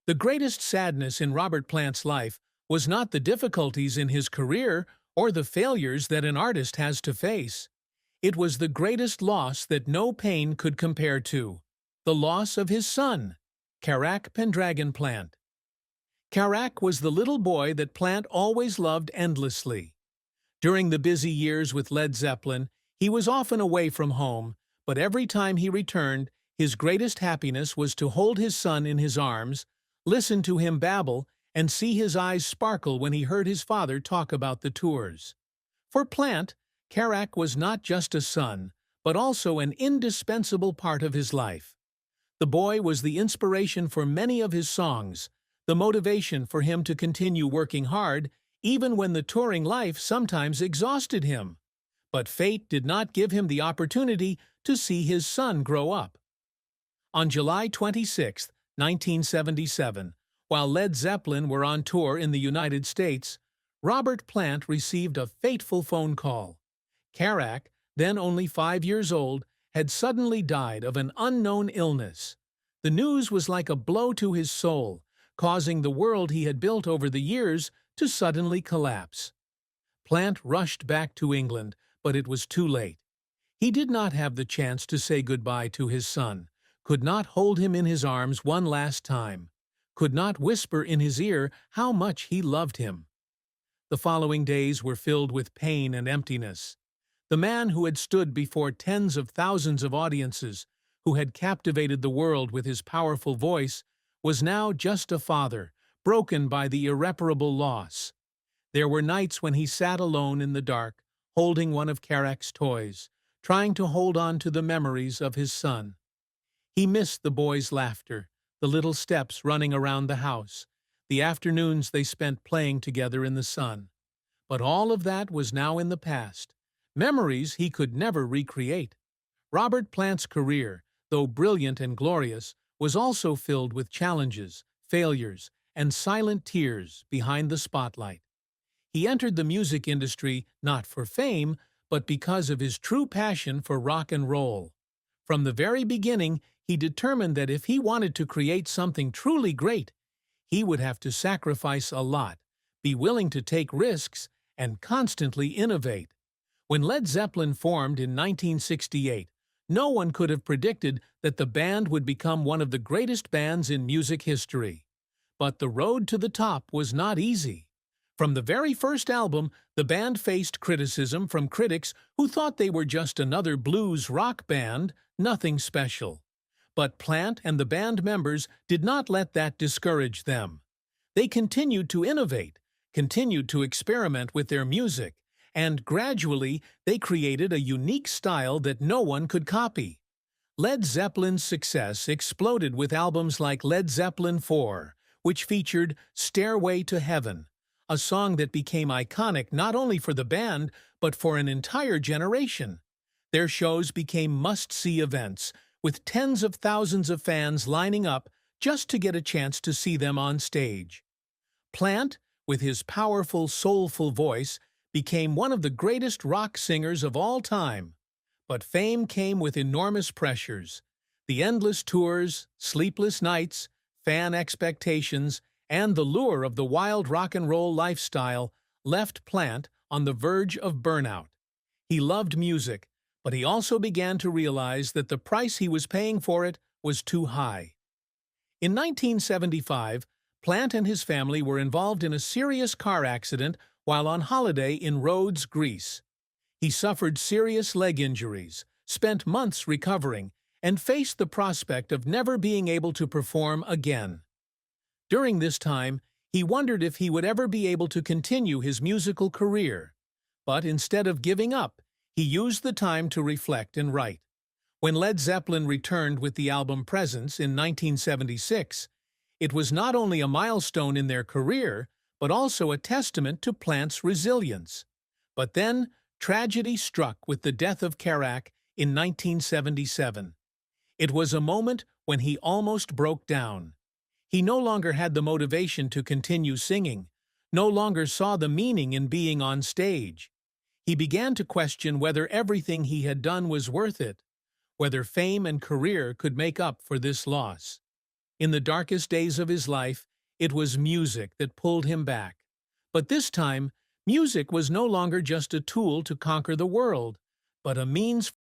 The greatest sadness in Robert Plant's life was not the difficulties in his career or the failures that an artist has to face. It was the greatest loss that no pain could compare to: the loss of his son, Carac Pendragon Plant. Carac was the little boy that Plant always loved endlessly. During the busy years with Led Zeppelin, he was often away from home, but every time he returned, his greatest happiness was to hold his son in his arms, listen to him babble, and see his eyes sparkle when he heard his father talk about the tours. For Plant, Carac was not just a son, but also an indispensable part of his life. The boy was the inspiration for many of his songs, the motivation for him to continue working hard, even when the touring life sometimes exhausted him. But fate did not give him the opportunity to see his son grow up. On July 26, 1977, while Led Zeppelin were on tour in the United States, Robert Plant received a fateful phone call. Carac, then only 5 years old, had suddenly died of an unknown illness. The news was like a blow to his soul, causing the world he had built over the years to suddenly collapse. Plant rushed back to England, but it was too late. He did not have the chance to say goodbye to his son, could not hold him in his arms one last time, could not whisper in his ear how much he loved him. The following days were filled with pain and emptiness. The man who had stood before tens of thousands of audiences, who had captivated the world with his powerful voice, was now just a father, broken by the irreparable loss. There were nights when he sat alone in the dark, holding one of Carac's toys, trying to hold on to the memories of his son. He missed the boy's laughter, the little steps running around the house, the afternoons they spent playing together in the sun. But all of that was now in the past, memories he could never recreate. Robert Plant's career, though brilliant and glorious, was also filled with challenges, failures, and silent tears behind the spotlight. He entered the music industry not for fame, but because of his true passion for rock and roll. From the very beginning, he determined that if he wanted to create something truly great, he would have to sacrifice a lot, be willing to take risks, and constantly innovate. When Led Zeppelin formed in 1968, no one could have predicted that the band would become one of the greatest bands in music history. But the road to the top was not easy. From the very first album, the band faced criticism from critics who thought they were just another blues rock band, nothing special. But Plant and the band members did not let that discourage them. They continued to innovate, continued to experiment with their music, and gradually they created a unique style that no one could copy. Led Zeppelin's success exploded with albums like Led Zeppelin IV, which featured Stairway to Heaven, a song that became iconic not only for the band, but for an entire generation. Their shows became must-see events, with tens of thousands of fans lining up just to get a chance to see them on stage. Plant, with his powerful, soulful voice, became one of the greatest rock singers of all time. But fame came with enormous pressures. The endless tours, sleepless nights, fan expectations, and the lure of the wild rock and roll lifestyle left Plant on the verge of burnout. He loved music, but he also began to realize that the price he was paying for it was too high. In 1975, Plant and his family were involved in a serious car accident while on holiday in Rhodes, Greece. He suffered serious leg injuries, spent months recovering, and faced the prospect of never being able to perform again. During this time, he wondered if he would ever be able to continue his musical career. But instead of giving up, he used the time to reflect and write. When Led Zeppelin returned with the album Presence in 1976, it was not only a milestone in their career, but also a testament to Plant's resilience. But then, tragedy struck with the death of Carac in 1977. It was a moment when he almost broke down. He no longer had the motivation to continue singing, no longer saw the meaning in being on stage. He began to question whether everything he had done was worth it, whether fame and career could make up for this loss. In the darkest days of his life, it was music that pulled him back. But this time, music was no longer just a tool to conquer the world, but a means